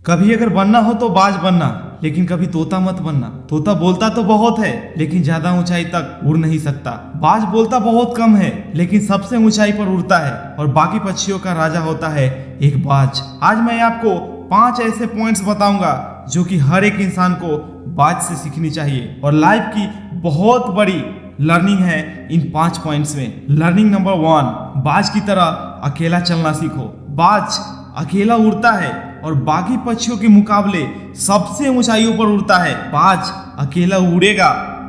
कभी अगर बनना हो तो बाज बनना, लेकिन कभी तोता मत बनना। तोता बोलता तो बहुत है लेकिन ज्यादा ऊंचाई तक उड़ नहीं सकता। बाज बोलता बहुत कम है लेकिन सबसे ऊंचाई पर उड़ता है और बाकी पक्षियों का राजा होता है एक बाज। आज मैं आपको 5 ऐसे पॉइंट्स बताऊंगा जो कि हर एक इंसान को बाज से सीखनी चाहिए और लाइफ की बहुत बड़ी लर्निंग है इन 5 पॉइंट्स में। लर्निंग नंबर 1, बाज की तरह अकेला चलना सीखो। बाज अकेला उड़ता है और बाकी पक्षियों के मुकाबले सबसे ऊंचाइयों पर उड़ता है। बाज अकेला उड़ेगा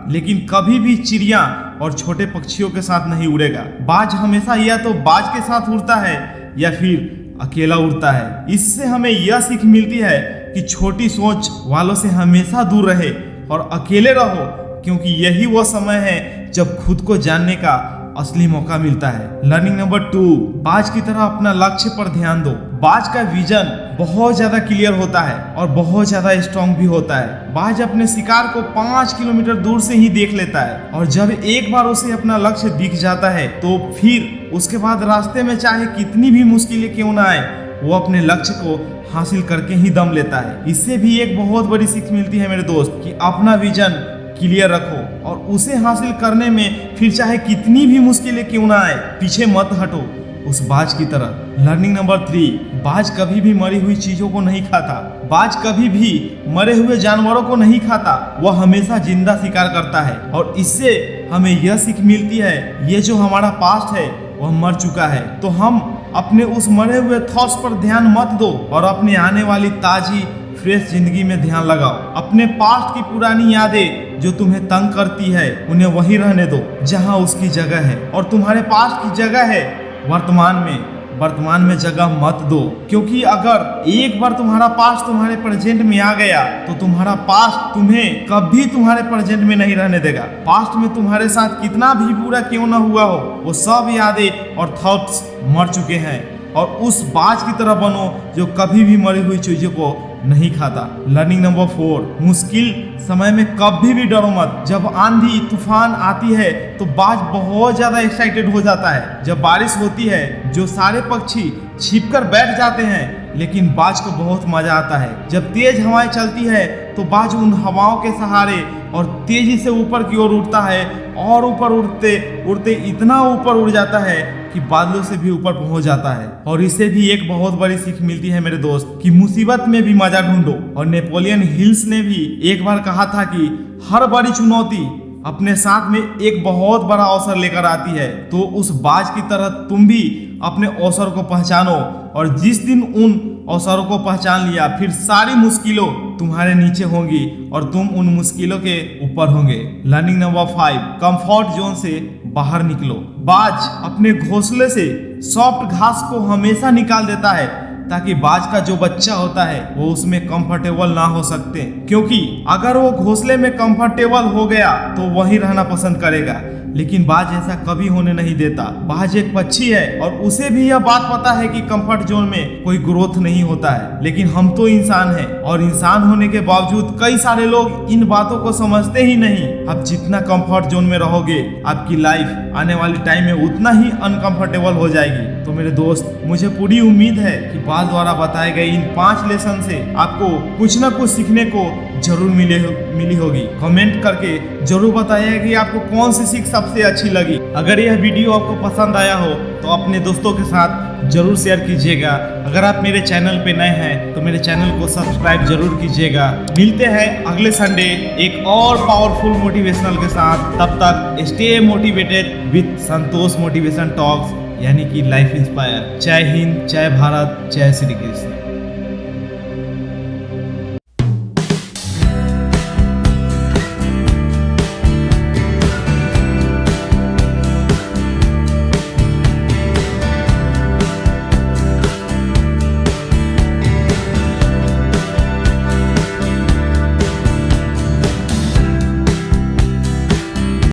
लेकिन कभी भी चिड़िया और छोटे पक्षियों के साथ नहीं उड़ेगा। बाज हमेशा या तो बाज के साथ उड़ता है या फिर अकेला उड़ता है। इससे हमें यह सीख मिलती है कि छोटी सोच वालों से हमेशा दूर रहे और अकेले रहो, क्योंकि यही वो समय है जब खुद को जानने का असली मौका मिलता है। लर्निंग नंबर 2, बाज की तरह अपना लक्ष्य पर ध्यान दो। बाज का विजन बहुत ज्यादा क्लियर होता है और बहुत ज्यादा स्ट्रॉन्ग भी होता है। बाज अपने शिकार को 5 किलोमीटर दूर से ही देख लेता है और जब एक बार उसे अपना लक्ष्य दिख जाता है तो फिर उसके बाद रास्ते में चाहे कितनी भी मुश्किलें क्यों ना आए, वो अपने लक्ष्य को हासिल करके ही दम लेता है। इससे भी एक बहुत बड़ी सीख मिलती है मेरे दोस्त कि अपना विजन क्लियर रखो और उसे हासिल करने में फिर चाहे कितनी भी मुश्किलें क्यों ना आए, पीछे मत हटो उस बाज की तरह। लर्निंग नंबर 3, बाज कभी भी मरी हुई चीजों को नहीं खाता। बाज कभी भी मरे हुए जानवरों को नहीं खाता, वह हमेशा जिंदा शिकार करता है और इससे हमें यह सीख मिलती है ये जो हमारा पास्ट है वह मर चुका है, तो हम अपने उस मरे हुए थॉट्स पर ध्यान मत दो और अपने आने वाली ताजी फ्रेश जिंदगी में ध्यान लगाओ। अपने पास्ट की पुरानी यादें जो तुम्हें तंग करती है उन्हें वहीं रहने दो जहां उसकी जगह है और तुम्हारे पास्ट की जगह है वर्तमान में जगह मत दो, क्योंकि अगर एक बार तुम्हारा पास्ट तुम्हारे प्रेजेंट में आ गया तो तुम्हारा पास्ट तुम्हें कभी तुम्हारे प्रेजेंट में नहीं रहने देगा। पास्ट में तुम्हारे साथ कितना भी बुरा क्यों ना हुआ हो, वो सब यादें और थॉट्स मर चुके हैं और उस बाज की तरह बनो जो कभी भी मरी हुई चीजों को नहीं खाता। लर्निंग नंबर 4, मुश्किल समय में कभी भी डरो मत। जब आंधी तूफान आती है तो बाज बहुत ज्यादा एक्साइटेड हो जाता है। जब बारिश होती है जो सारे पक्षी छिपकर बैठ जाते हैं, लेकिन बाज को बहुत मजा आता है। जब तेज हवाएं चलती है तो बाज उन हवाओं के सहारे और तेजी से ऊपर की ओर उड़ता है और ऊपर उड़ते उड़ते इतना ऊपर उड़ जाता है कि बादलों से भी ऊपर पहुंच जाता है। और इससे भी एक बहुत बड़ी सीख मिलती है मेरे दोस्त कि मुसीबत में भी मजा ढूंढो। और नेपोलियन हिल्स ने भी एक बार कहा था कि हर बड़ी चुनौती अपने साथ में एक बहुत बड़ा अवसर लेकर आती है, तो उस बाज की तरह तुम भी अपने अवसर को पहचानो और जिस दिन उन अवसरों को पहचान लिया फिर सारी मुश्किलों तुम्हारे नीचे होंगी और तुम उन मुश्किलों के ऊपर होंगे। लर्निंग नंबर 5, कंफर्ट जोन से बाहर निकलो। बाज अपने घोंसले से सॉफ्ट घास को हमेशा निकाल देता है ताकि बाज का जो बच्चा होता है वो उसमें कंफर्टेबल ना हो सकते, क्योंकि अगर वो घोंसले में कंफर्टेबल हो गया तो वहीं रहना पसंद करेगा, लेकिन बाज ऐसा कभी होने नहीं देता। बाज एक पक्षी है और उसे भी यह बात पता है कि कंफर्ट जोन में कोई ग्रोथ नहीं होता है, लेकिन हम तो इंसान हैं और इंसान होने के बावजूद कई सारे लोग इन बातों को समझते ही नहीं। अब जितना कंफर्ट जोन में रहोगे आपकी लाइफ आने वाली टाइम में उतना ही अनकंफर्टेबल हो जाएगी। तो मेरे दोस्त, मुझे पूरी उम्मीद है कि बाज द्वारा बताए गए इन 5 लेसन से आपको कुछ न कुछ सीखने को जरूर मिली होगी। कमेंट करके जरूर बताइए कि आपको कौन सी सीख सबसे अच्छी लगी। अगर यह वीडियो आपको पसंद आया हो तो अपने दोस्तों के साथ जरूर शेयर कीजिएगा। अगर आप मेरे चैनल पे नए हैं तो मेरे चैनल को सब्सक्राइब जरूर कीजिएगा। मिलते हैं अगले संडे एक और पावरफुल मोटिवेशनल के साथ। तब तक stay motivated with Santosh motivation talks, यानी कि लाइफ इंस्पायर। जय हिंद, जय भारत, जय श्री कृष्ण।